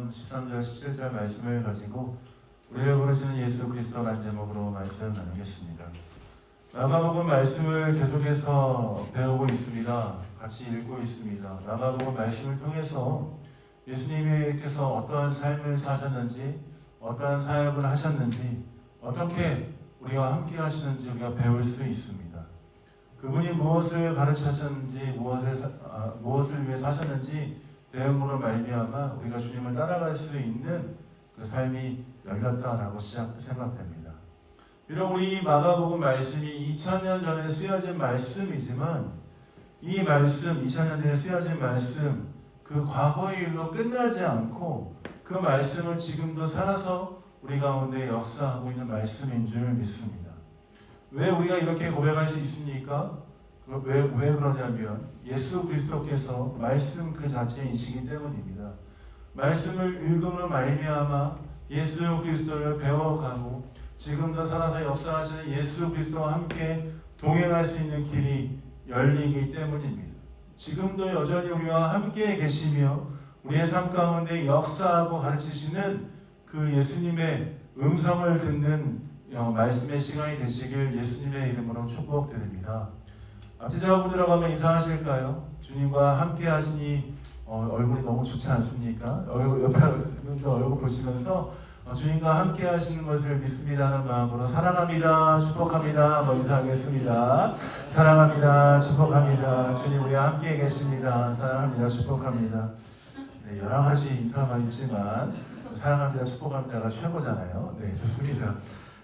5장 13절 17절 말씀을 가지고 우리를 부르시는 예수 그리스도라는 제목으로 말씀 나누겠습니다. 마가복음 말씀을 계속해서 배우고 있습니다. 같이 읽고 있습니다. 마가복음 말씀을 통해서 예수님께서 어떠한 삶을 사셨는지, 어떠한 사역을 하셨는지, 어떻게 우리와 함께 하시는지 우리가 배울 수 있습니다. 그분이 무엇을 가르치셨는지, 무엇을 위해 사셨는지 배움으로 말미암아 우리가 주님을 따라갈 수 있는 그 삶이 열렸다라고 생각됩니다. 비록 우리 마가복음 말씀이 2000년 전에 쓰여진 말씀이지만 이 말씀, 2000년 전에 쓰여진 말씀, 그 과거의 일로 끝나지 않고 그 말씀은 지금도 살아서 우리 가운데 역사하고 있는 말씀인 줄 믿습니다. 왜 우리가 이렇게 고백할 수 있습니까? 왜 그러냐면 예수 그리스도께서 말씀 그 자체이시기 때문입니다. 말씀을 읽음으로 말미암아 예수 그리스도를 배워가고 지금도 살아서 역사하시는 예수 그리스도와 함께 동행할 수 있는 길이 열리기 때문입니다. 지금도 여전히 우리와 함께 계시며 우리의 삶 가운데 역사하고 가르치시는 그 예수님의 음성을 듣는 말씀의 시간이 되시길 예수님의 이름으로 축복드립니다. 앞뒤 작업분들하고 한번 인사하실까요? 주님과 함께 하시니 얼굴이 너무 좋지 않습니까? 옆에 분도 얼굴 보시면서 주님과 함께 하시는 것을 믿습니다 하는 마음으로 사랑합니다, 축복합니다 한번 인사하겠습니다. 사랑합니다, 축복합니다. 주님 우리와 함께 계십니다. 사랑합니다, 축복합니다. 네, 여러 가지 인사만 있지만 사랑합니다, 축복합니다가 최고잖아요. 네, 좋습니다.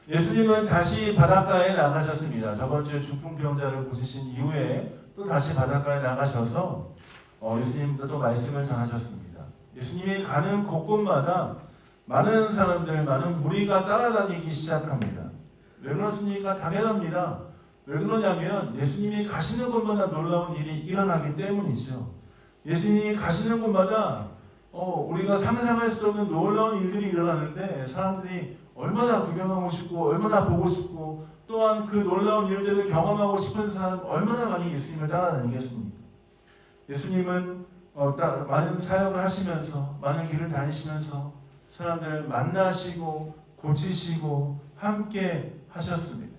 예수님은 다시 바닷가에 나가셨습니다. 저번 주에 중풍병자를 고치신 이후에 또 다시 바닷가에 나가셔서 예수님도 또 말씀을 전하셨습니다. 예수님이 가는 곳곳마다 많은 사람들, 많은 무리가 따라다니기 시작합니다. 왜 그렇습니까? 당연합니다. 왜 그러냐면 예수님이 가시는 곳마다 놀라운 일이 일어나기 때문이죠. 예수님이 가시는 곳마다 우리가 상상할 수 없는 놀라운 일들이 일어나는데 사람들이 얼마나 구경하고 싶고 얼마나 보고 싶고 또한 그 놀라운 일들을 경험하고 싶은 사람 얼마나 많이 예수님을 따라다니겠습니까? 예수님은 많은 사역을 하시면서 많은 길을 다니시면서 사람들을 만나시고 고치시고 함께 하셨습니다.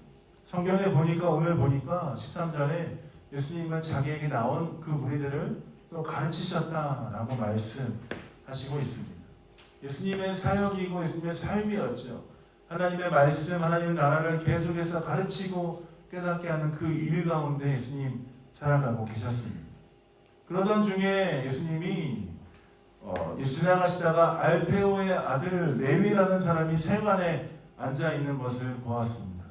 성경에 보니까 오늘 보니까 13절에 예수님은 자기에게 나온 그 무리들을 또 가르치셨다라고 말씀하시고 있습니다. 예수님의 사역이고 예수님의 삶이었죠. 하나님의 말씀, 하나님의 나라를 계속해서 가르치고 깨닫게 하는 그 일 가운데 예수님 살아가고 계셨습니다. 그러던 중에 예수님이 지나가시다가 알페오의 아들 레위라는 사람이 세관에 앉아 있는 것을 보았습니다.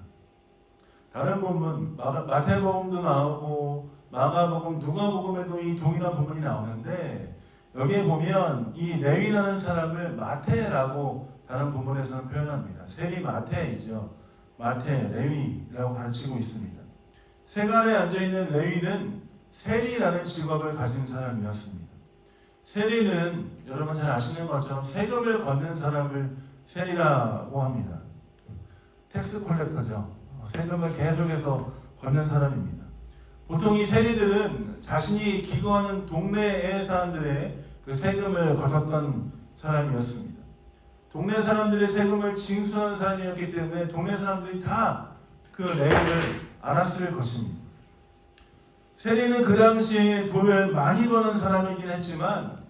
다른 본문 마태복음도 나오고 마가복음, 누가복음에도 이 동일한 부분이 나오는데 여기에 보면 이 레위라는 사람을 마태라고 다른 부분에서는 표현합니다. 세리 마태이죠. 마태, 레위라고 가르치고 있습니다. 세관에 앉아있는 레위는 세리라는 직업을 가진 사람이었습니다. 세리는 여러분 잘 아시는 것처럼 세금을 걷는 사람을 세리라고 합니다. 텍스 콜렉터죠. 세금을 계속해서 걷는 사람입니다. 보통 이 세리들은 자신이 기거하는 동네의 사람들의 그 세금을 걷었던 사람이었습니다. 동네 사람들의 세금을 징수하는 사람이었기 때문에 동네 사람들이 다 그 레위를 알았을 것입니다. 세리는 그 당시에 돈을 많이 버는 사람이긴 했지만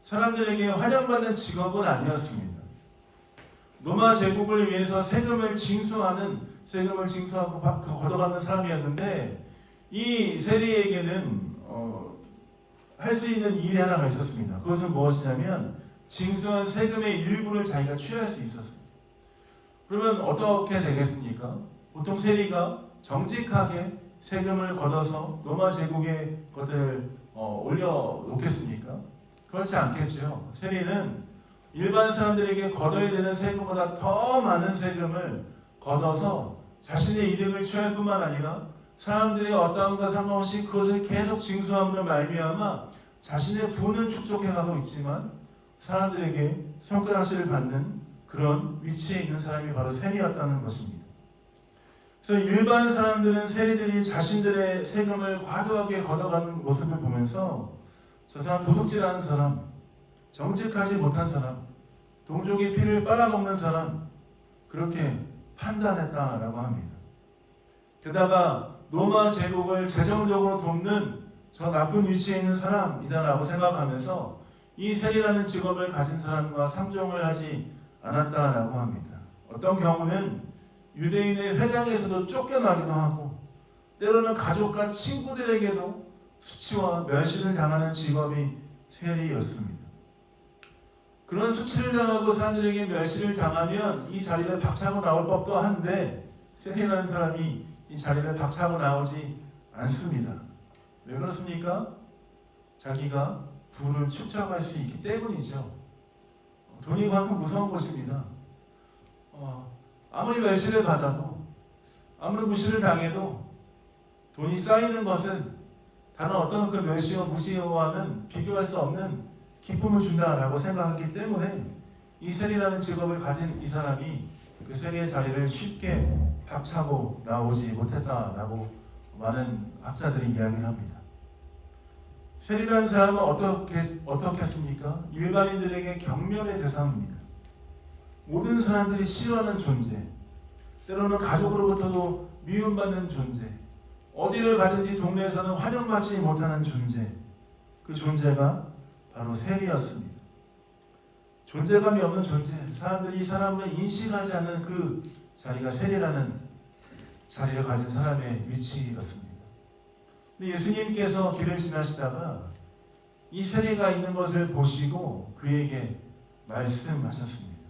사람들에게 환영받는 직업은 아니었습니다. 로마 제국을 위해서 세금을 징수하고 걷어가는 사람이었는데 이 세리에게는 할 수 있는 일이 하나가 있었습니다. 그것은 무엇이냐면 징수한 세금의 일부를 자기가 취할 수 있었습니다. 그러면 어떻게 되겠습니까? 보통 세리가 정직하게 세금을 걷어서 로마 제국의 것들을 올려놓겠습니까? 그렇지 않겠죠. 세리는 일반 사람들에게 걷어야 되는 세금보다 더 많은 세금을 걷어서 자신의 이득을 취할 뿐만 아니라 사람들의 어떠함과 상관없이 그것을 계속 징수함으로 말미암아 자신의 부는 축적해가고 있지만 사람들에게 손가락질을 받는 그런 위치에 있는 사람이 바로 세리였다는 것입니다. 그래서 일반 사람들은 세리들이 자신들의 세금을 과도하게 걷어가는 모습을 보면서 저 사람 도둑질하는 사람, 정직하지 못한 사람, 동족의 피를 빨아먹는 사람, 그렇게 판단했다라고 합니다. 게다가 로마 제국을 재정적으로 돕는 저 나쁜 위치에 있는 사람이다라고 생각하면서 이 세리라는 직업을 가진 사람과 상종을 하지 않았다라고 합니다. 어떤 경우는 유대인의 회당에서도 쫓겨나기도 하고 때로는 가족과 친구들에게도 수치와 멸시를 당하는 직업이 세리였습니다. 그런 수치를 당하고 사람들에게 멸시를 당하면 이 자리를 박차고 나올 법도 한데 세리라는 사람이 이 자리를 박차고 나오지 않습니다. 왜 그렇습니까? 자기가 부를 축적할 수 있기 때문이죠. 돈이 그만큼 무서운 것입니다. 아무리 멸시를 받아도 아무리 무시를 당해도 돈이 쌓이는 것은 다른 어떤 그 멸시와 무시와는 비교할 수 없는 기쁨을 준다라고 생각하기 때문에 이 세리라는 직업을 가진 이 사람이 그 세리의 자리를 쉽게 박차고 나오지 못했다라고 많은 학자들이 이야기를 합니다. 세리라는 사람은 어떻겠습니까? 일반인들에게 경멸의 대상입니다. 모든 사람들이 싫어하는 존재, 때로는 가족으로부터도 미움받는 존재, 어디를 가든지 동네에서는 환영받지 못하는 존재, 그 존재가 바로 세리였습니다. 존재감이 없는 존재, 사람들이 이 사람을 인식하지 않는 그 자리가 세리라는 자리를 가진 사람의 위치였습니다. 근데 예수님께서 길을 지나시다가 이 세리가 있는 것을 보시고 그에게 말씀하셨습니다.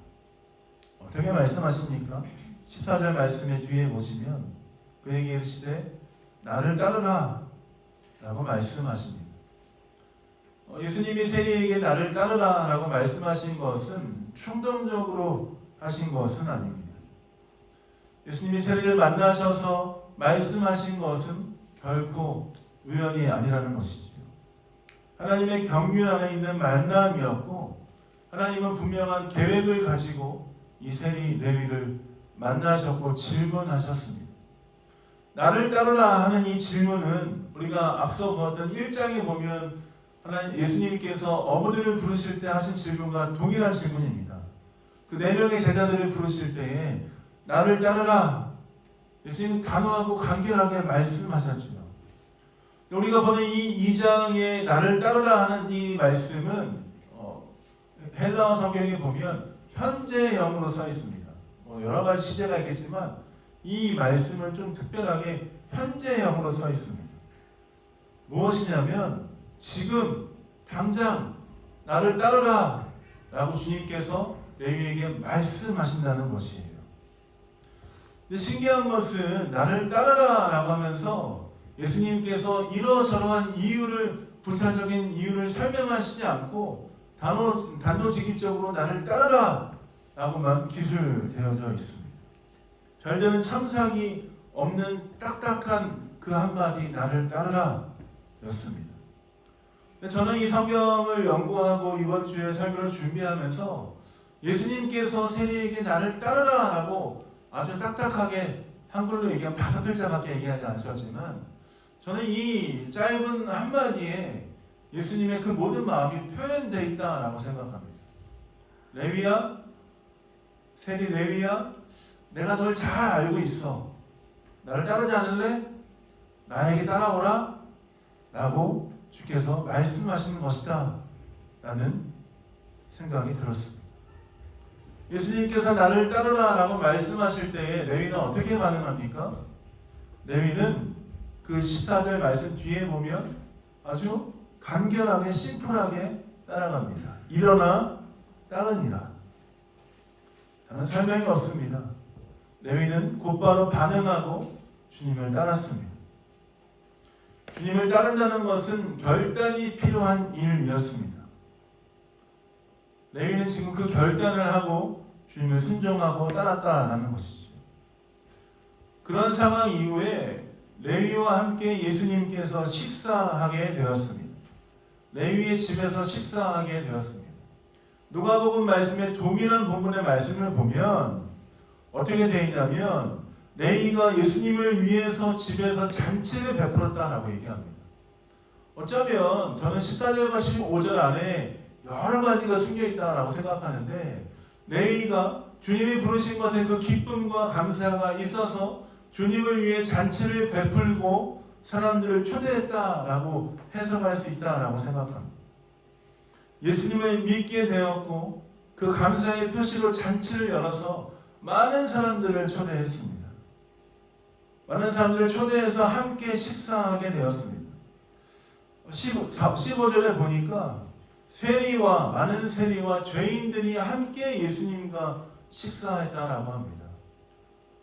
어떻게 말씀하십니까? 14절 말씀의 뒤에 보시면 그에게 이르시되 나를 따르라 라고 말씀하십니다. 예수님이 세리에게 나를 따르라 라고 말씀하신 것은 충동적으로 하신 것은 아닙니다. 예수님이 세리를 만나셔서 말씀하신 것은 결코 우연이 아니라는 것이죠. 하나님의 경륜 안에 있는 만남이었고 하나님은 분명한 계획을 가지고 이 세리 레위를 만나셨고 질문하셨습니다. 나를 따르라 하는 이 질문은 우리가 앞서 보았던 1장에 보면 하나님 예수님께서 어부들을 부르실 때 하신 질문과 동일한 질문입니다. 그 4명의 제자들을 부르실 때에 나를 따르라 예수님은 단호하고 간결하게 말씀하셨죠. 우리가 보는 이 2장에 나를 따르라 하는 이 말씀은 헬라어 성경에 보면 현재형으로 써 있습니다. 여러 가지 시제가 있겠지만 이 말씀은 좀 특별하게 현재형으로 써 있습니다. 무엇이냐면 지금 당장 나를 따르라 라고 주님께서 레위에게 말씀하신다는 것이에요. 근데 신기한 것은 나를 따르라 라고 하면서 예수님께서 이러저러한 이유를 부차적인 이유를 설명하시지 않고 단도직입적으로 나를 따르라 라고만 기술되어져 있습니다. 별다른 참삭이 없는 딱딱한 그 한마디 나를 따르라 였습니다. 저는 이 성경을 연구하고 이번 주에 설교를 준비하면서 예수님께서 세리에게 나를 따르라 라고 아주 딱딱하게 한글로 얘기하면 5글자밖에 얘기하지 않으셨지만 저는 이 짧은 한마디에 예수님의 그 모든 마음이 표현되어 있다라고 생각합니다. 레위야, 세리 레위야, 내가 널 잘 알고 있어. 나를 따르지 않을래? 나에게 따라오라 라고 주께서 말씀하시는 것이다 라는 생각이 들었습니다. 예수님께서 나를 따르라 라고 말씀하실 때에 레위는 어떻게 반응합니까? 레위는 그 14절 말씀 뒤에 보면 아주 간결하게 심플하게 따라갑니다. 일어나 따르니라. 다른 설명이 없습니다. 레위는 곧바로 반응하고 주님을 따랐습니다. 주님을 따른다는 것은 결단이 필요한 일이었습니다. 레위는 지금 그 결단을 하고 주님을 순종하고 따랐다라는 것이죠. 그런 상황 이후에 레위와 함께 예수님께서 식사하게 되었습니다. 레위의 집에서 식사하게 되었습니다. 누가복음 말씀의 동일한 본문의 말씀을 보면 어떻게 되어 있냐면 레위가 예수님을 위해서 집에서 잔치를 베풀었다라고 얘기합니다. 어쩌면 저는 14절과 15절 안에 여러 가지가 숨겨 있다라고 생각하는데 레위가 주님이 부르신 것에 그 기쁨과 감사가 있어서 주님을 위해 잔치를 베풀고 사람들을 초대했다라고 해석할 수 있다라고 생각합니다. 예수님을 믿게 되었고 그 감사의 표시로 잔치를 열어서 많은 사람들을 초대했습니다. 많은 사람들을 초대해서 함께 식사하게 되었습니다. 15절에 보니까 많은 세리와 죄인들이 함께 예수님과 식사했다라고 합니다.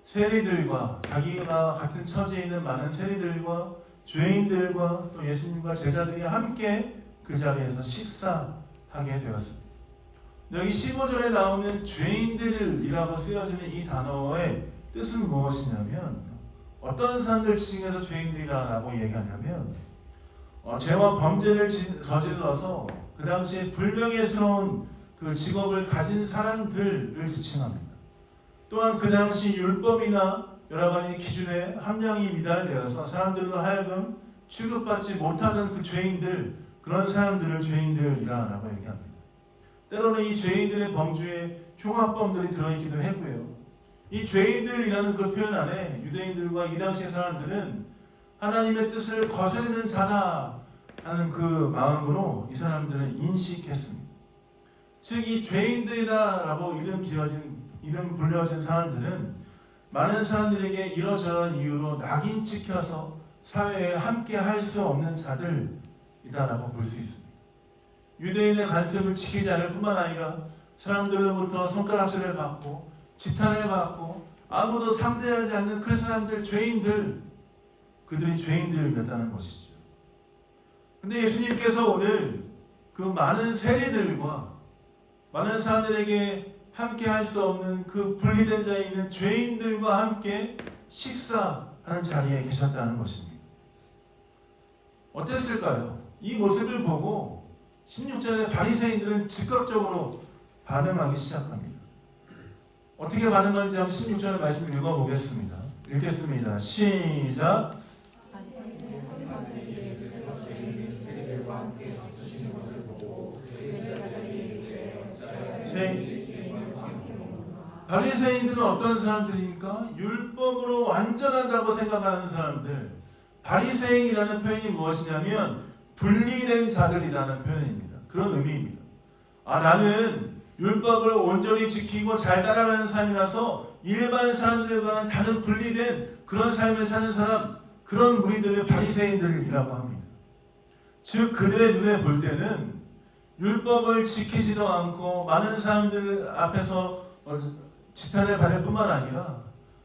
세리들과 자기가 같은 처지에 있는 많은 세리들과 죄인들과 또 예수님과 제자들이 함께 그 자리에서 식사하게 되었습니다. 여기 15절에 나오는 죄인들이라고 쓰여지는 이 단어의 뜻은 무엇이냐면 어떤 사람들 지칭해서 죄인들이라고 얘기하냐면 죄와 범죄를 저질러서 그 당시에 불명예스러운 그 직업을 가진 사람들을 지칭합니다. 또한 그 당시 율법이나 여러 가지 기준에 함량이 미달되어서 사람들로 하여금 취급받지 못하던 그 죄인들, 그런 사람들을 죄인들이라고 얘기합니다. 때로는 이 죄인들의 범주에 흉악범들이 들어있기도 했고요. 이 죄인들이라는 그 표현 안에 유대인들과 이 당시의 사람들은 하나님의 뜻을 거스르는 자다 하는 그 마음으로 이 사람들은 인식했습니다. 즉 이 죄인들이라고 이름 불려진 사람들은 많은 사람들에게 이러저러한 이유로 낙인 찍혀서 사회에 함께 할 수 없는 자들이다라고 볼 수 있습니다. 유대인의 관습을 지키지 않을 뿐만 아니라 사람들로부터 손가락질을 받고 지탄을 받고 아무도 상대하지 않는 그 사람들, 죄인들, 그들이 죄인들이었다는 것이죠. 근데 예수님께서 오늘 그 많은 세리들과 많은 사람들에게 함께 할 수 없는 그 분리된 자에 있는 죄인들과 함께 식사하는 자리에 계셨다는 것입니다. 어땠을까요? 이 모습을 보고 16절에 바리새인들은 즉각적으로 반응하기 시작합니다. 어떻게 반응하는지 한번 16절의 말씀 읽어보겠습니다. 읽겠습니다. 시작. 바리새인들은 어떤 사람들입니까? 율법으로 완전하다고 생각하는 사람들. 바리새인이라는 표현이 무엇이냐면 분리된 자들이라는 표현입니다. 그런 의미입니다. 나는 율법을 온전히 지키고 잘 따라가는 삶이라서 일반 사람들과는 다른 분리된 그런 삶을 사는 사람, 그런 무리들을 바리새인들이라고 합니다. 즉 그들의 눈에 볼 때는 율법을 지키지도 않고 많은 사람들 앞에서 지탄을 받을 뿐만 아니라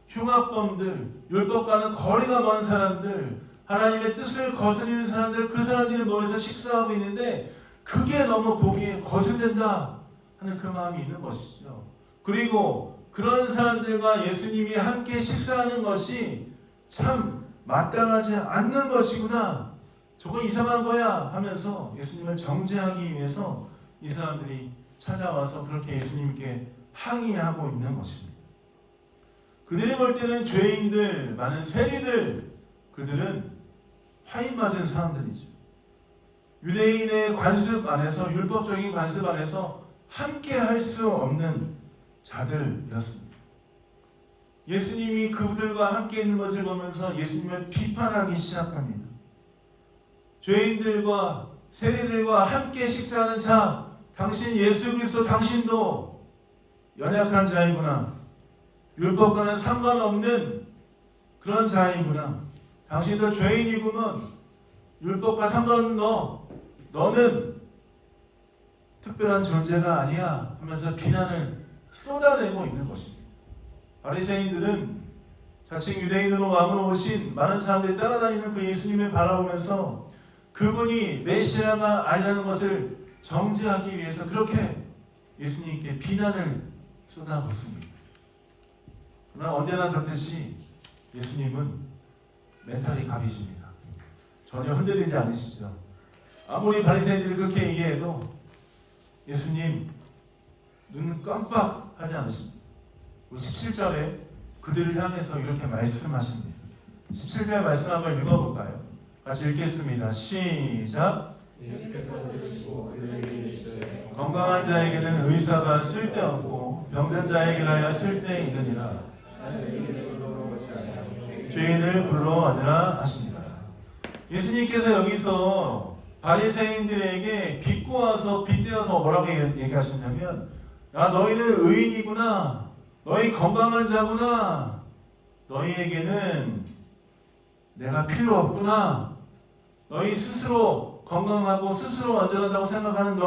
흉악범들, 율법과는 거리가 먼 사람들, 하나님의 뜻을 거스르는 사람들, 그 사람들이 모여서 식사하고 있는데 그게 너무 보기에 거슬린다 하는 그 마음이 있는 것이죠. 그리고 그런 사람들과 예수님이 함께 식사하는 것이 참 마땅하지 않는 것이구나, 저거 이상한 거야 하면서 예수님을 정죄하기 위해서 이 사람들이 찾아와서 그렇게 예수님께 항의하고 있는 것입니다. 그들이 볼 때는 죄인들, 많은 세리들, 그들은 화인 맞은 사람들이죠. 유대인의 관습 안에서, 율법적인 관습 안에서 함께 할 수 없는 자들이었습니다. 예수님이 그들과 함께 있는 것을 보면서 예수님을 비판하기 시작합니다. 죄인들과 세리들과 함께 식사하는 자, 당신 예수 그리스도 당신도 연약한 자이구나. 율법과는 상관없는 그런 자이구나. 당신도 죄인이구먼. 율법과 상관없는 너는 특별한 존재가 아니야 하면서 비난을 쏟아내고 있는 것입니다. 바리새인들은 자칭 유대인으로 왕으로 오신 많은 사람들이 따라다니는 그 예수님을 바라보면서 그분이 메시아가 아니라는 것을 정죄하기 위해서 그렇게 예수님께 비난을 쏟아붓습니다. 그러나 언제나 그렇듯이 예수님은 멘탈이 갑이십니다. 전혀 흔들리지 않으시죠. 아무리 바리새인들이 그렇게 얘기해도 예수님 눈 깜빡하지 않으십니다. 17절에 그들을 향해서 이렇게 말씀하십니다. 17절 말씀 한번 읽어볼까요? 같이 읽겠습니다. 시작. 예수께서 들으시고 그들에게 이르시되 건강한 자에게는 의사가 쓸데없고 병든 자에게 하여 쓸데 있느니라. 죄인을 부르러 왔느라 하십니다. 예수님께서 여기서 바리새인들에게 비꼬아서 빗대어서 뭐라고 얘기하시냐면, 야, 너희는 의인이구나, 너희 건강한 자구나, 너희에게는 내가 필요 없구나, 너희 스스로 건강하고 스스로 안전하다고 생각하는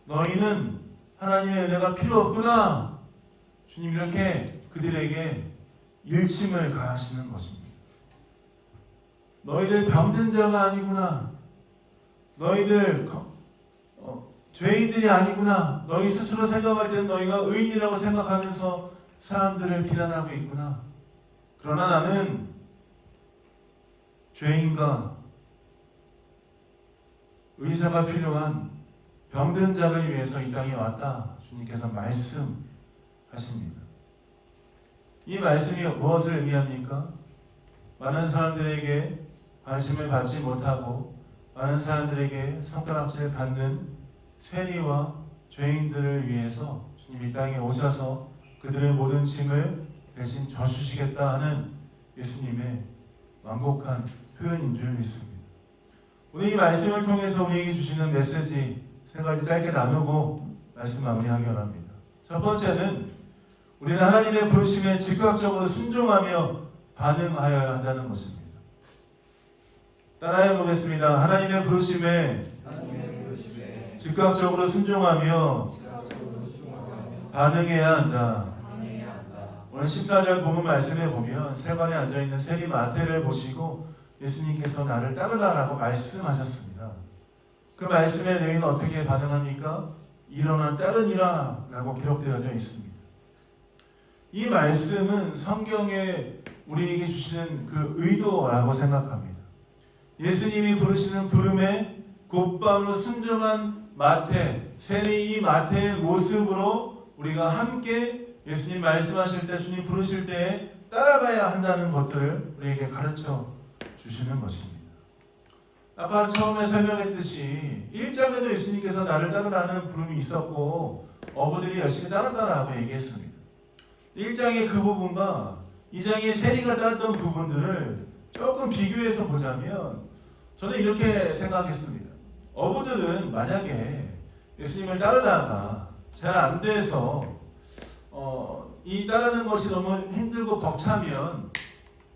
너희는 하나님의 은혜가 필요 없구나. 주님 이렇게 그들에게 일침을 가하시는 것입니다. 너희들 병든 자가 아니구나, 너희들 죄인들이 아니구나, 너희 스스로 생각할 때는 너희가 의인이라고 생각하면서 사람들을 비난하고 있구나. 그러나 나는 죄인과 의사가 필요한 병든 자를 위해서 이 땅에 왔다. 주님께서 말씀하십니다. 이 말씀이 무엇을 의미합니까? 많은 사람들에게 관심을 받지 못하고 많은 사람들에게 손가락질 받는 세리와 죄인들을 위해서 주님 이 땅에 오셔서 그들의 모든 짐을 대신 져주시겠다 하는 예수님의 완곡한 표현인 줄 믿습니다. 오늘 이 말씀을 통해서 우리에게 주시는 메시지 세 가지 짧게 나누고 말씀 마무리하기 원합니다. 첫 번째는 우리는 하나님의 부르심에 즉각적으로 순종하며 반응하여야 한다는 것입니다. 따라해 보겠습니다. 하나님의 부르심에 즉각적으로 순종하며 반응해야 한다. 오늘 14절 본문 말씀에 보면 세관에 앉아있는 세리 마태를 보시고 예수님께서 나를 따르라라고 말씀하셨습니다. 그 말씀에 너희는 어떻게 반응합니까? 일어나 따르니라 라고 기록되어져 있습니다. 이 말씀은 성경에 우리에게 주시는 그 의도라고 생각합니다. 예수님이 부르시는 부름에 곧바로 순종한 마태, 세리 이 마태의 모습으로 우리가 함께 예수님 말씀하실 때, 주님 부르실 때 따라가야 한다는 것들을 우리에게 가르쳐 주시는 것입니다. 아까 처음에 설명했듯이 1장에도 예수님께서 나를 따르라는 부름이 있었고 어부들이 열심히 따랐다라고 얘기했습니다. 1장의 그 부분과 2장의 세리가 따랐던 부분들을 조금 비교해서 보자면 저는 이렇게 생각했습니다. 어부들은 만약에 예수님을 따르다가 잘 안 돼서 이 따르는 것이 너무 힘들고 벅차면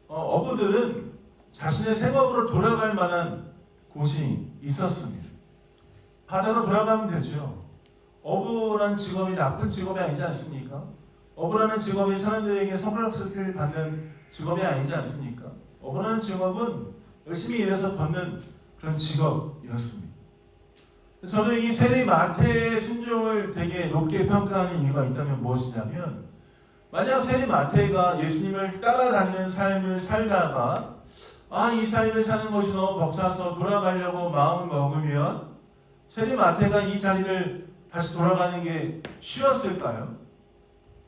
어부들은 자신의 생업으로 돌아갈 만한 곳이 있었습니다. 바다로 돌아가면 되죠. 어부라는 직업이 나쁜 직업이 아니지 않습니까? 어부라는 직업이 사람들에게 손가락질 받는 직업이 아니지 않습니까? 어부라는 직업은 열심히 일해서 받는 그런 직업이었습니다. 저는 이 세리 마태의 순종을 되게 높게 평가하는 이유가 있다면 무엇이냐면, 만약 세리 마태가 예수님을 따라다니는 삶을 살다가 이 삶을 사는 것이 너무 벅차서 돌아가려고 마음을 먹으면 세리 마태가 이 자리를 다시 돌아가는 게 쉬웠을까요?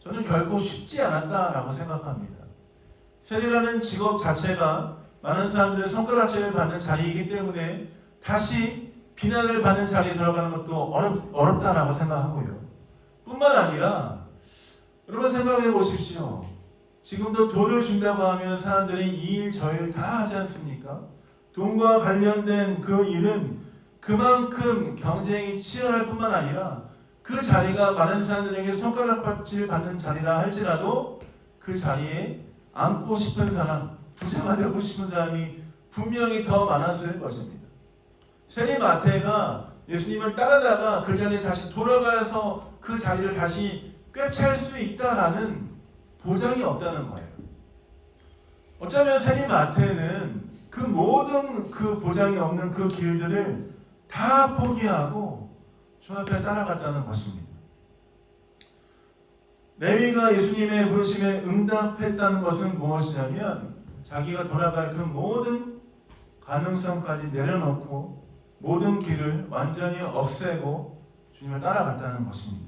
저는 결코 쉽지 않았다라고 생각합니다. 세리라는 직업 자체가 많은 사람들의 손가락질을 받는 자리이기 때문에 다시 비난을 받는 자리에 들어가는 것도 어렵다라고 생각하고요. 뿐만 아니라 여러분 생각해 보십시오. 지금도 돈을 준다고 하면 사람들이 이 일 저 일 다 하지 않습니까? 돈과 관련된 그 일은 그만큼 경쟁이 치열할 뿐만 아니라 그 자리가 많은 사람들에게 손가락질 받는 자리라 할지라도 그 자리에 앉고 싶은 사람, 부자가 되고 싶은 사람이 분명히 더 많았을 것입니다. 세리 마태가 예수님을 따르다가 그 자리에 다시 돌아가서 그 자리를 다시 꿰찰 수 있다라는 보장이 없다는 거예요. 어쩌면 세리 마태는 그 모든 그 보장이 없는 그 길들을 다 포기하고 주 앞에 따라갔다는 것입니다. 레위가 예수님의 부르심에 응답했다는 것은 무엇이냐면 자기가 돌아갈 그 모든 가능성까지 내려놓고 모든 길을 완전히 없애고 주님을 따라갔다는 것입니다.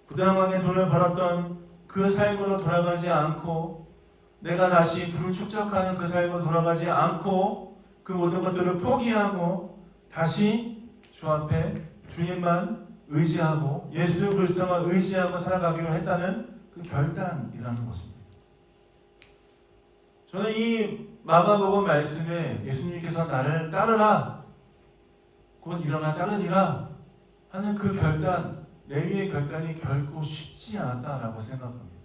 부당하게 돈을 벌었던 그 삶으로 돌아가지 않고 내가 다시 부를 축적하는 그 삶으로 돌아가지 않고 그 모든 것들을 포기하고 다시 주 앞에 주님만 의지하고 예수 그리스도만 의지하고 살아가기로 했다는 그 결단이라는 것입니다. 저는 이 마가복음 말씀에 예수님께서 나를 따르라, 곧 일어나 따르니라 하는 그 결단, 레위의 결단이 결코 쉽지 않았다라고 생각합니다.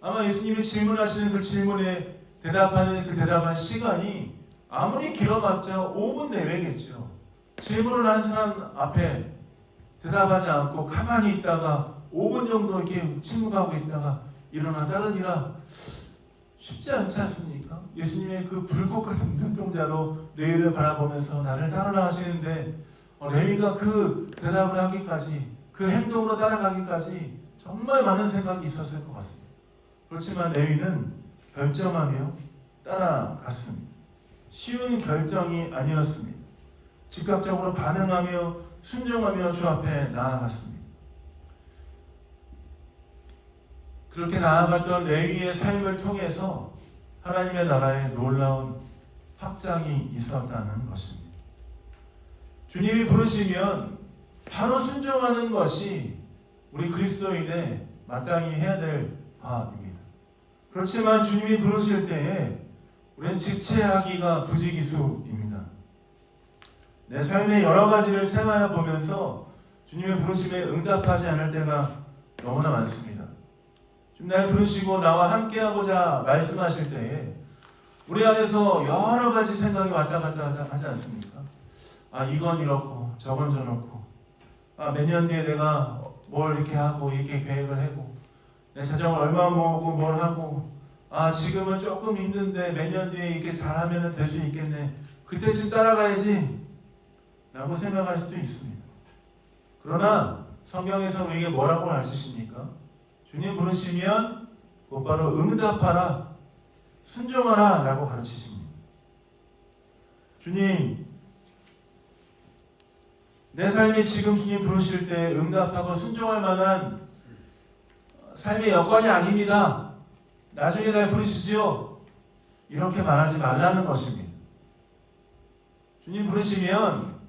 아마 예수님이 질문하시는 그 질문에 대답하는 그 대답한 시간이 아무리 길어봤자 5분 내외겠죠. 질문을 하는 사람 앞에 대답하지 않고 가만히 있다가 5분 정도 이렇게 침묵하고 있다가 일어나 따르니라, 쉽지 않지 않습니까? 예수님의 그 불꽃 같은 눈동자로 레위를 바라보면서 나를 따르라 하시는데 레위가 그 대답을 하기까지, 그 행동으로 따라가기까지 정말 많은 생각이 있었을 것 같습니다. 그렇지만 레위는 결정하며 따라갔습니다. 쉬운 결정이 아니었습니다. 즉각적으로 반응하며 순종하며 주 앞에 나아갔습니다. 그렇게 나아갔던 레위의 삶을 통해서 하나님의 나라에 놀라운 확장이 있었다는 것입니다. 주님이 부르시면 바로 순종하는 것이 우리 그리스도인의 마땅히 해야 될 바입니다. 그렇지만 주님이 부르실 때에 우리는 지체하기가 부지기수입니다. 내 삶의 여러 가지를 생각해 보면서 주님의 부르심에 응답하지 않을 때가 너무나 많습니다. 주님 날 부르시고 나와 함께하고자 말씀하실 때에 우리 안에서 여러 가지 생각이 왔다 갔다 하지 않습니까? 아, 이건 이렇고 저건 저렇고, 아, 몇 년 뒤에 내가 뭘 이렇게 하고 이렇게 계획을 하고, 내 자정을 얼마 모으고 뭘 하고, 아, 지금은 조금 힘든데 몇 년 뒤에 이렇게 잘하면 될 수 있겠네, 그때쯤 따라가야지 라고 생각할 수도 있습니다. 그러나 성경에서 우리에게 뭐라고 가르치십니까? 주님 부르시면 곧바로 응답하라, 순종하라 라고 가르치십니다. 주님, 내 삶이 지금 주님 부르실 때 응답하고 순종할 만한 삶의 여건이 아닙니다. 나중에 날 부르시지요? 이렇게 말하지 말라는 것입니다. 주님 부르시면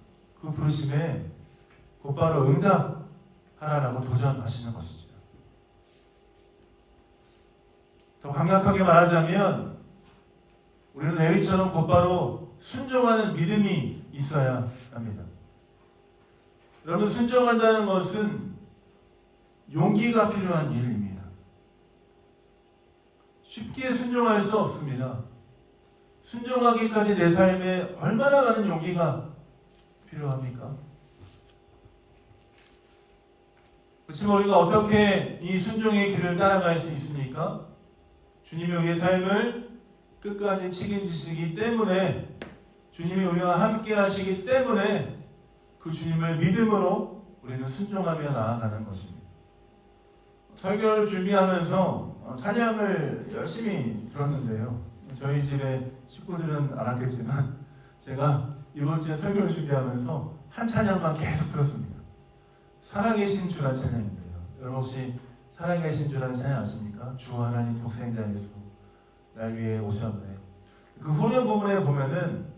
그 부르심에 곧바로 응답하라라고 도전하시는 것이죠. 더 강력하게 말하자면 우리는 레위처럼 곧바로 순종하는 믿음이 있어야 합니다. 여러분, 순종한다는 것은 용기가 필요한 일입니다. 쉽게 순종할 수 없습니다. 순종하기까지 내 삶에 얼마나 많은 용기가 필요합니까? 그렇지만 우리가 어떻게 이 순종의 길을 따라갈 수 있습니까? 주님이 우리의 삶을 끝까지 책임지시기 때문에, 주님이 우리와 함께 하시기 때문에 그 주님을 믿음으로 우리는 순종하며 나아가는 것입니다. 설교를 준비하면서 찬양을 열심히 들었는데요. 저희 집에 식구들은 안 하겠지만 제가 이번 주에 설교를 준비하면서 한 찬양만 계속 들었습니다. 살아계신 주라는 찬양인데요. 여러분 혹시 살아계신 주라는 찬양 아십니까? 주 하나님 독생자 예수 날 위해 오셨네. 그 후렴 부분에 보면은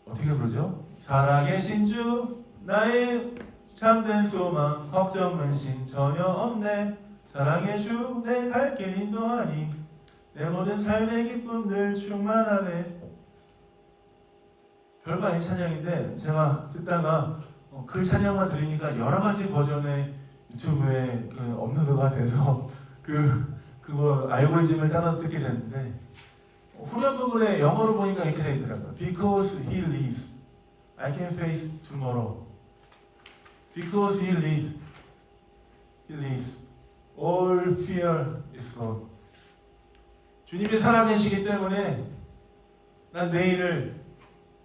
어떻게 부르죠? 살아계신 주 나의 참된 소망 걱정 근심 전혀 없네. 사랑의 주 내 갈 길 인도하니 내 모든 삶의 기쁨들 충만하네. 별거 아닌 찬양인데 제가 듣다가 그 찬양만 들으니까 여러 가지 버전의 유튜브에 업로드가 돼서 그거 알고리즘을 따라서 듣게 됐는데, 후렴 부분에 영어로 보니까 이렇게 되어 있더라고요. Because he lives, I can face tomorrow. Because he lives, all fear is gone. 주님이 살아계시기 때문에 난 내일을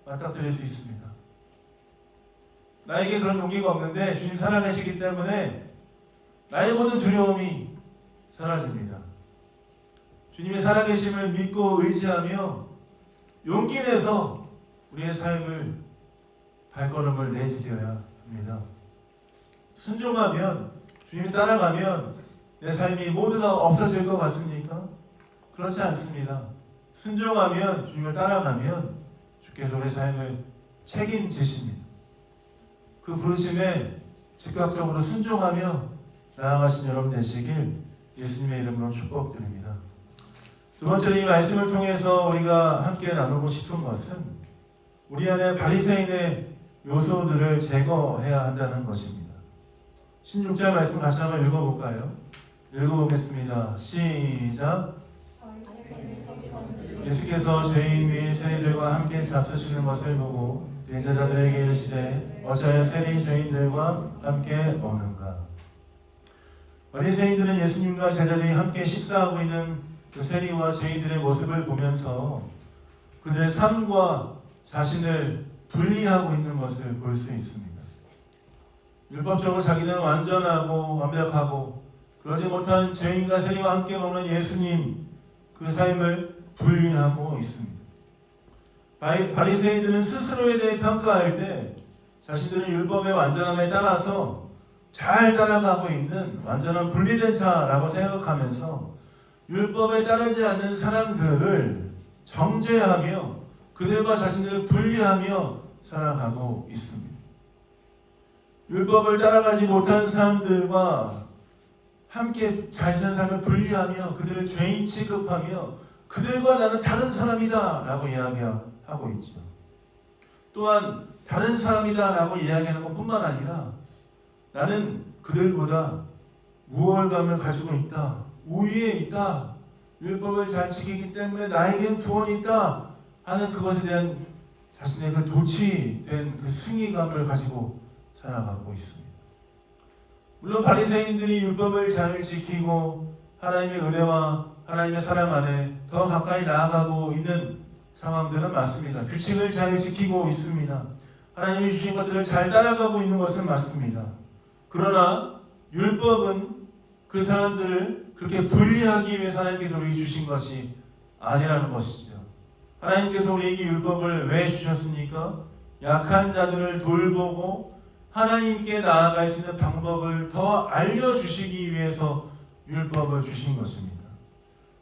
맞닥뜨릴 수 있습니다. 나에게 그런 용기가 없는데 주님 살아계시기 때문에 나의 모든 두려움이 사라집니다. 주님의 살아계심을 믿고 의지하며 용기 내서 우리의 삶을 발걸음을 내디뎌야 합니다. 순종하면, 주님이 따라가면 내 삶이 모두 다 없어질 것 같습니까? 그렇지 않습니다. 순종하면, 주님을 따라가면 주께서 우리의 삶을 책임지십니다. 그 부르심에 즉각적으로 순종하며 나아가신 여러분 되시길 예수님의 이름으로 축복드립니다. 두 번째로 이 말씀을 통해서 우리가 함께 나누고 싶은 것은 우리 안에 바리새인의 요소들을 제거해야 한다는 것입니다. 16절 말씀 같이 한번 읽어볼까요? 읽어보겠습니다. 시작. 예수께서 죄인 및 세리들과 함께 잡수시는 것을 보고 제자들에게 이르시되 어찌하여 세리 죄인들과 함께 오는가. 바리새인들은 예수님과 제자들이 함께 식사하고 있는 그 세리와 죄인들의 모습을 보면서 그들의 삶과 자신을 분리하고 있는 것을 볼 수 있습니다. 율법적으로 자기는 완전하고 완벽하고 그러지 못한 죄인과 세리와 함께 먹는 예수님, 그 삶을 분리하고 있습니다. 바리새인들은 스스로에 대해 평가할 때 자신들은 율법의 완전함에 따라서 잘 따라가고 있는 완전한 분리된 자라고 생각하면서 율법에 따르지 않는 사람들을 정죄하며 그들과 자신들을 분리하며 살아가고 있습니다. 율법을 따라가지 못한 사람들과 함께 잘 사는 삶을 분리하며 그들을 죄인 취급하며 그들과 나는 다른 사람이다 라고 이야기하고 있죠. 또한 다른 사람이다 라고 이야기하는 것뿐만 아니라 나는 그들보다 우월감을 가지고 있다, 우위에 있다, 율법을 잘 지키기 때문에 나에겐 구원이 있다 하는 그것에 대한 자신의 그 도취된 그 승리감을 가지고 살아가고 있습니다. 물론 바리새인들이 율법을 잘 지키고 하나님의 은혜와 하나님의 사랑 안에 더 가까이 나아가고 있는 상황들은 맞습니다. 규칙을 잘 지키고 있습니다. 하나님이 주신 것들을 잘 따라가고 있는 것은 맞습니다. 그러나 율법은 그 사람들을 그렇게 분리하기 위해서 하나님께서 우리에게 주신 것이 아니라는 것이죠. 하나님께서 우리에게 율법을 왜 주셨습니까? 약한 자들을 돌보고 하나님께 나아갈 수 있는 방법을 더 알려주시기 위해서 율법을 주신 것입니다.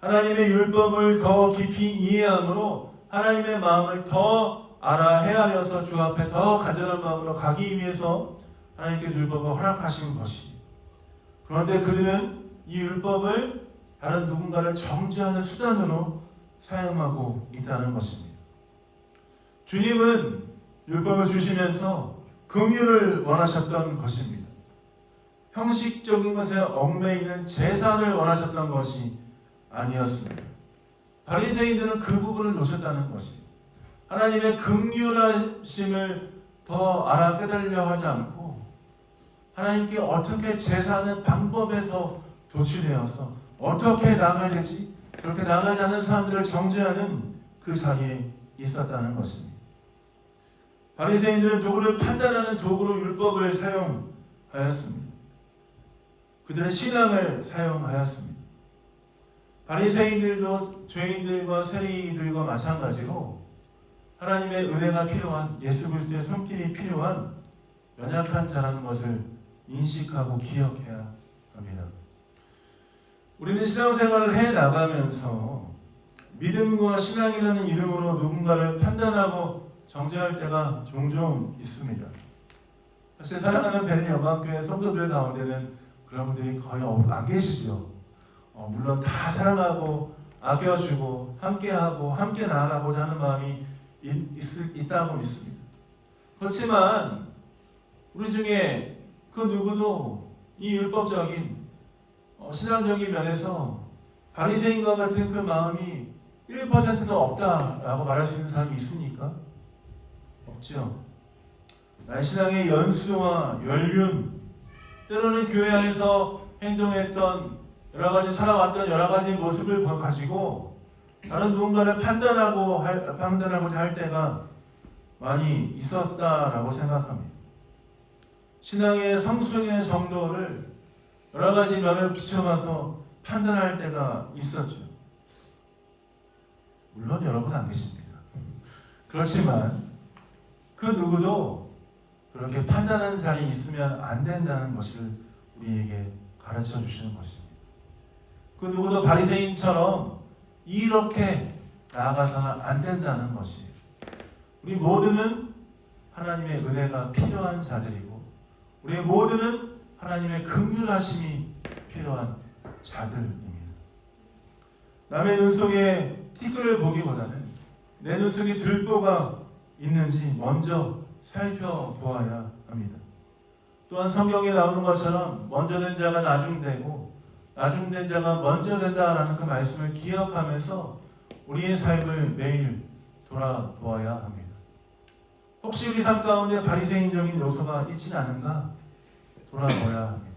하나님의 율법을 더 깊이 이해함으로 하나님의 마음을 더 알아 헤아려서 주 앞에 더 간절한 마음으로 가기 위해서 하나님께서 율법을 허락하신 것이. 그런데 그들은 이 율법을 다른 누군가를 정죄하는 수단으로 사용하고 있다는 것입니다. 주님은 율법을 주시면서 긍휼을 원하셨던 것입니다. 형식적인 것에 얽매이는 제사를 원하셨던 것이 아니었습니다. 바리새인들은 그 부분을 놓쳤다는 것입니다. 하나님의 긍휼하심을 더 알아 깨달으려 하지 않고 하나님께 어떻게 제사하는 방법에 더 도취되어서 어떻게 나가야 되지? 그렇게 나가지 않는 사람들을 정죄하는 그 자리에 있었다는 것입니다. 바리새인들은 누구를 판단하는 도구로 율법을 사용하였습니다. 그들의 신앙을 사용하였습니다. 바리새인들도 죄인들과 세리들과 마찬가지로 하나님의 은혜가 필요한 예수 그리스도의 손길이 필요한 연약한 자라는 것을 인식하고 기억해야 합니다. 우리는 신앙생활을 해나가면서 믿음과 신앙이라는 이름으로 누군가를 판단하고 정죄할 때가 종종 있습니다. 사실 사랑하는 베른 여강교회 성도들 가운데는 그런 분들이 거의 안 계시죠. 물론 다 사랑하고 아껴주고 함께하고 함께 나아가고자 하는 마음이 있다고 믿습니다. 그렇지만 우리 중에 그 누구도 이 율법적인 신앙적인 면에서 바리새인과 같은 그 마음이 1%도 없다라고 말할 수 있는 사람이 있습니까? 없죠. 나의 신앙의 연수와 연륜, 때로는 교회 안에서 행동했던 여러 가지 살아왔던 여러 가지 모습을 가지고 다른 누군가를 판단하고자 할 때가 많이 있었다라고 생각합니다. 신앙의 성숙의 정도를 여러 가지 면을 비춰봐서 판단할 때가 있었죠. 물론 여러분 안 계십니다. 그렇지만 그 누구도 그렇게 판단하는 자리에 있으면 안 된다는 것을 우리에게 가르쳐 주시는 것입니다. 그 누구도 바리새인처럼 이렇게 나아가서는 안 된다는 것이 우리 모두는 하나님의 은혜가 필요한 자들이고 우리의 모두는 하나님의 긍휼하심이 필요한 자들입니다. 남의 눈 속에 티끌을 보기보다는 내 눈 속에 들보가 있는지 먼저 살펴보아야 합니다. 또한 성경에 나오는 것처럼 먼저 된 자가 나중되고 나중된 자가 먼저 된다라는 그 말씀을 기억하면서 우리의 삶을 매일 돌아보아야 합니다. 혹시 우리 삶 가운데 바리새인적인 요소가 있진 않은가 돌아보아야 합니다.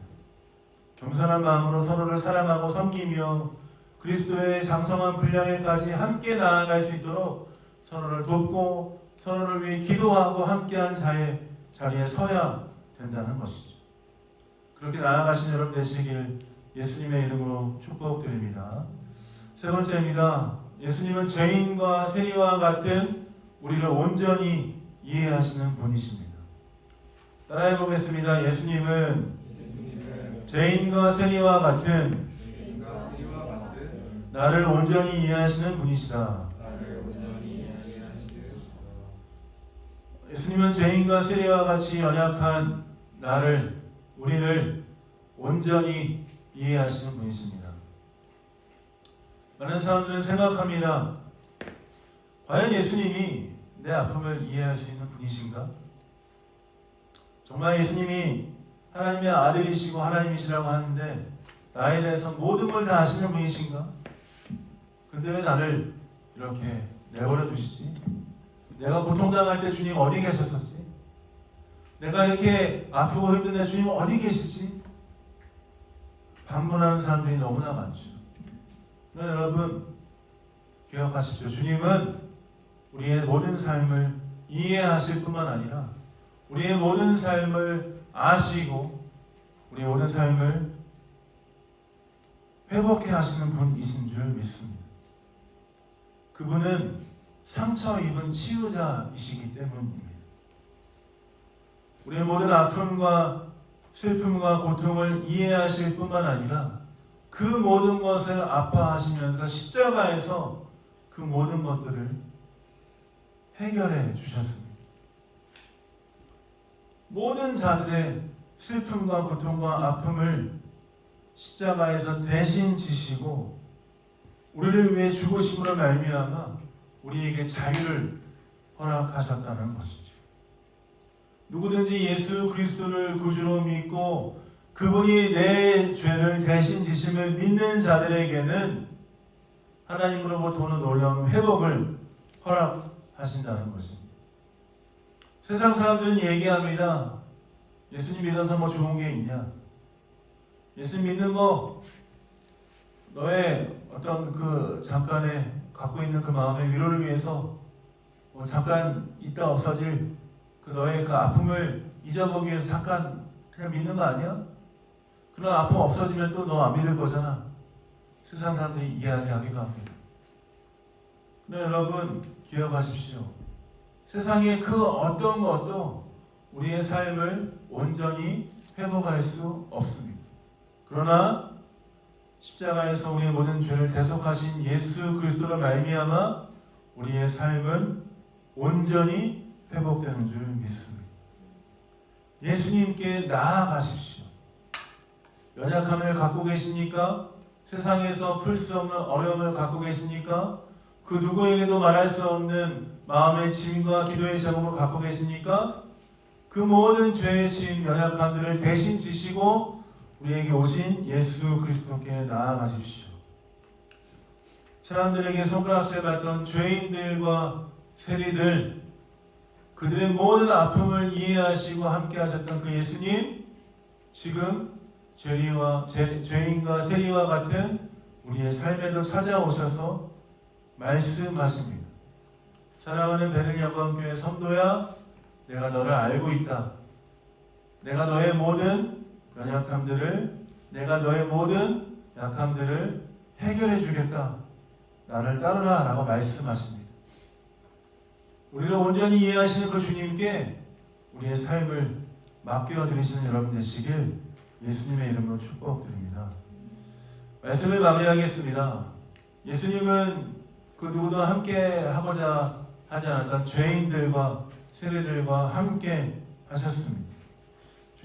겸손한 마음으로 서로를 사랑하고 섬기며 그리스도의 장성한 분량에까지 함께 나아갈 수 있도록 서로를 돕고 서로를 위해 기도하고 함께한 자리에 서야 된다는 것이죠. 그렇게 나아가신 여러분 되시길 예수님의 이름으로 축복드립니다. 세 번째입니다. 예수님은 죄인과 세리와 같은 우리를 온전히 이해하시는 분이십니다. 따라해 보겠습니다. 예수님은 죄인과 세리와 같은 나를 온전히 이해하시는 분이시다. 예수님은 죄인과 세리와 같이 연약한 우리를 온전히 이해하시는 분이십니다. 많은 사람들은 생각합니다. 과연 예수님이 내 아픔을 이해할 수 있는 분이신가? 정말 예수님이 하나님의 아들이시고 하나님이시라고 하는데 나에 대해서 모든 걸 다 아시는 분이신가? 근데 왜 나를 이렇게 내버려 두시지? 내가 고통당할 때 주님 어디 계셨었지? 내가 이렇게 아프고 힘든데 주님 어디 계시지? 반문하는 사람들이 너무나 많죠. 그러나 여러분 기억하십시오. 주님은 우리의 모든 삶을 이해하실 뿐만 아니라 우리의 모든 삶을 아시고 우리의 모든 삶을 회복해 하시는 분이신 줄 믿습니다. 그분은 상처 입은 치유자이시기 때문입니다. 우리의 모든 아픔과 슬픔과 고통을 이해하실 뿐만 아니라 그 모든 것을 아파하시면서 십자가에서 그 모든 것들을 해결해 주셨습니다. 모든 자들의 슬픔과 고통과 아픔을 십자가에서 대신 지시고 우리를 위해 죽으심으로 말미암아 우리에게 자유를 허락하셨다는 것이죠. 누구든지 예수 그리스도를 구주로 믿고 그분이 내 죄를 대신 지심을 믿는 자들에게는 하나님으로부터 오는 놀라운 회복을 허락하신다는 것입니다. 세상 사람들은 얘기합니다. 예수님 믿어서 뭐 좋은 게 있냐? 예수님 믿는 거 너의 어떤 그 잠깐에 갖고 있는 그 마음의 위로를 위해서 뭐 잠깐 있다 없어질 그 너의 그 아픔을 잊어보기 위해서 잠깐 그냥 믿는 거 아니야? 그런 아픔 없어지면 또 너 안 믿을 거잖아. 세상 사람들이 이야기하기도 합니다. 그러나 여러분 기억하십시오. 세상의 그 어떤 것도 우리의 삶을 온전히 회복할 수 없습니다. 그러나 십자가에서 우리의 모든 죄를 대속하신 예수 그리스도로 말미암아 우리의 삶은 온전히 회복되는 줄 믿습니다. 예수님께 나아가십시오. 연약함을 갖고 계십니까? 세상에서 풀 수 없는 어려움을 갖고 계십니까? 그 누구에게도 말할 수 없는 마음의 짐과 기도의 제목을 갖고 계십니까? 그 모든 죄의 짐, 연약함들을 대신 지시고 우리에게 오신 예수 그리스도께 나아가십시오. 사람들에게 손가락질 받던 죄인들과 세리들, 그들의 모든 아픔을 이해하시고 함께 하셨던 그 예수님, 지금 죄인과 세리와 같은 우리의 삶에도 찾아오셔서 말씀하십니다. 사랑하는 베를야관교회 성도야, 내가 너를 알고 있다. 내가 너의 모든 연약함들을, 내가 너의 모든 약함들을 해결해 주겠다. 나를 따르라 라고 말씀하십니다. 우리를 온전히 이해하시는 그 주님께 우리의 삶을 맡겨드리시는 여러분 되시길 예수님의 이름으로 축복드립니다. 말씀을 마무리하겠습니다. 예수님은 그 누구도 함께 하고자 하지 않았던 죄인들과 세리들과 함께 하셨습니다.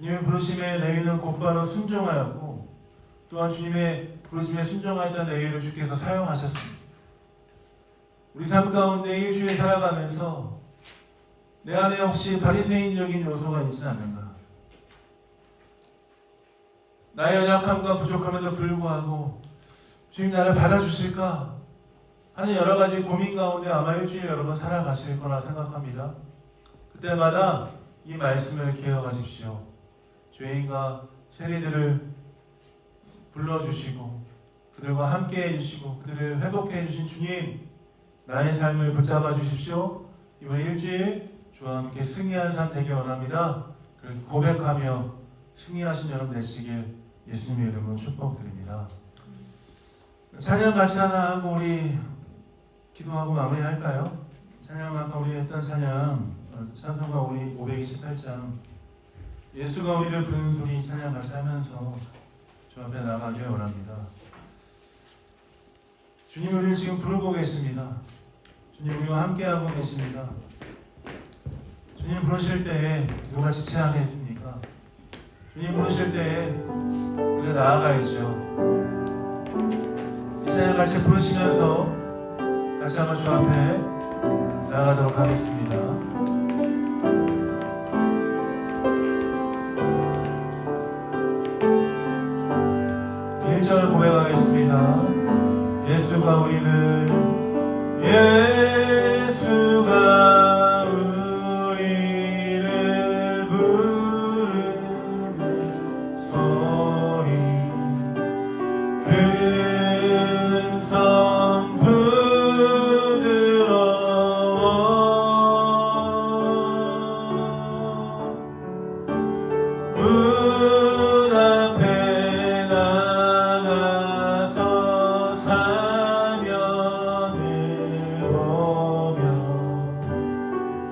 주님의 부르심에 레위는 곧바로 순종하였고 또한 주님의 부르심에 순종하였던 레위를 주께서 사용하셨습니다. 우리 삶 가운데 일주일 살아가면서 내 안에 혹시 바리새인적인 요소가 있지는 않는가? 나의 연약함과 부족함에도 불구하고 주님 나를 받아주실까? 하는 여러 가지 고민 가운데 아마 일주일 여러분 살아가실 거라 생각합니다. 그때마다 이 말씀을 기억하십시오. 죄인과 세리들을 불러주시고 그들과 함께 해주시고 그들을 회복해 해주신 주님, 나의 삶을 붙잡아 주십시오. 이번 일주일 주와 함께 승리하는 삶 되길 원합니다. 그렇게 고백하며 승리하신 여러분 되시길 예수님의 이름으로 축복드립니다. 찬양 같이 하나 하고 우리 기도하고 마무리할까요? 찬양 아까 우리 했던 찬양 찬송가 우리 528장 예수가 우리를 부르는 소리 찬양 같이 하면서 주 앞에 나가길 원합니다. 주님 우리를 지금 부르고 계십니다. 주님 우리와 함께하고 계십니다. 주님 부르실 때에 누가 지체하겠습니까? 주님 부르실 때에 우리가 나아가야죠. 이 찬양 같이 부르시면서 다시 한번 주 앞에 나아가도록 하겠습니다. 1절 고백하겠습니다. 예수가 우리를 부르는 소리 큰 섬 부드러워 문 앞에 나가서 사면을 보며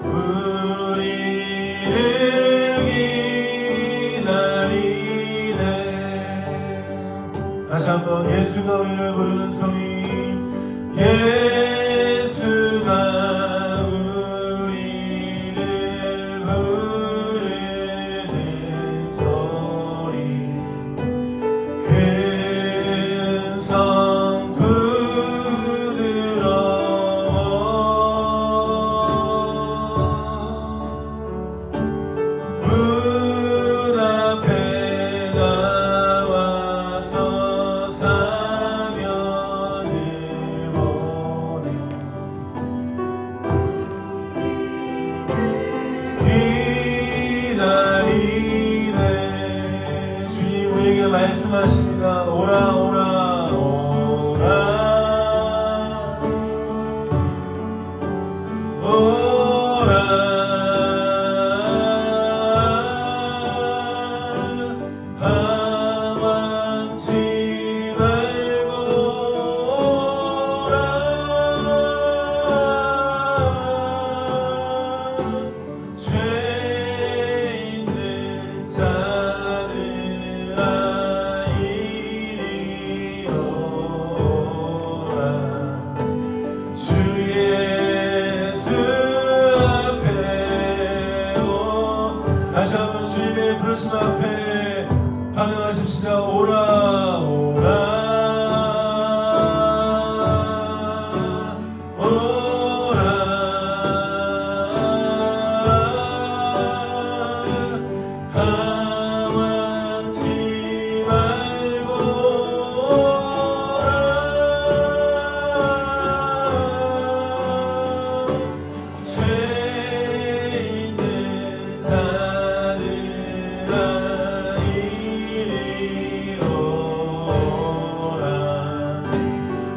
우리를 기다리네. 다시 한번 예수가 우리를 부르는 소리 예수가 우리를 부르는 소리 큰 섬 부드러워 문 앞에 나와서 사면을 보내 기다리네. 주님 우리에게 말씀하십니다. 오라 오라 오라 오라 방황치 말고 오라 죄 있는 자들아 이리 오라 주 예수 앞에 오. 다시 한번 주님의 부르심 앞에 반응하십시다. 오라 오라 오라 방황치 말고 오라 죄 있는 자들아 이리 오라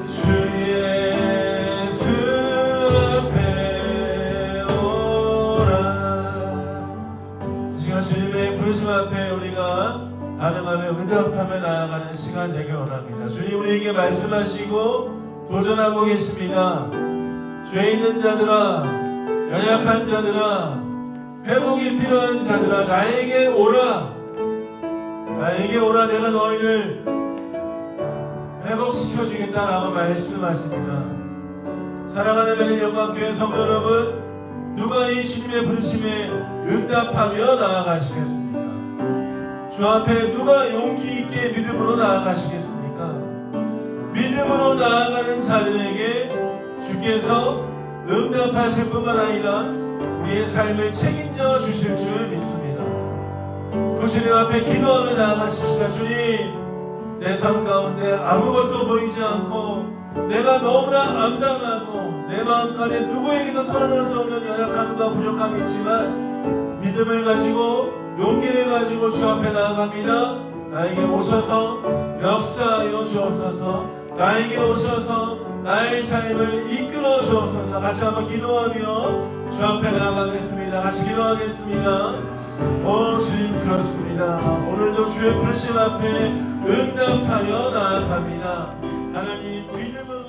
주 예수 앞에 오라. 이 시간 주님의 부르심 앞에 우리가 반응하며 응답하며 나아가는 시간 되길 원합니다. 주님 우리에게 말씀하시고 도전하고 계십니다. 죄 있는 자들아 연약한 자들아 회복이 필요한 자들아 나에게 오라 나에게 오라 내가 너희를 회복시켜주겠다라고 말씀하십니다. 사랑하는 매일 영광교회 성도 여러분 누가 이 주님의 부르심에 응답하며 나아가시겠습니까? 주 앞에 누가 용기 있게 믿음으로 나아가시겠습니까? 믿음으로 나아가는 자들에게 주께서 응답하실 뿐만 아니라 우리의 삶을 책임져 주실 줄 믿습니다. 그 주님 앞에 기도하며 나아가십시다. 주님, 내 삶 가운데 아무것도 보이지 않고 내가 너무나 암담하고 내 마음간에 누구에게도 털어낼 수 없는 연약함과 부족함이 있지만 믿음을 가지고 용기를 가지고 주 앞에 나아갑니다. 나에게 오셔서 역사하여 주옵소서. 나에게 오셔서 나의 삶을 이끌어 주옵소서. 같이 한번 기도하며 주 앞에 나아가겠습니다. 같이 기도하겠습니다. 오 주님, 그렇습니다. 오늘도 주의 부르심 앞에 응답하여 나아갑니다. 하나님, 믿음으로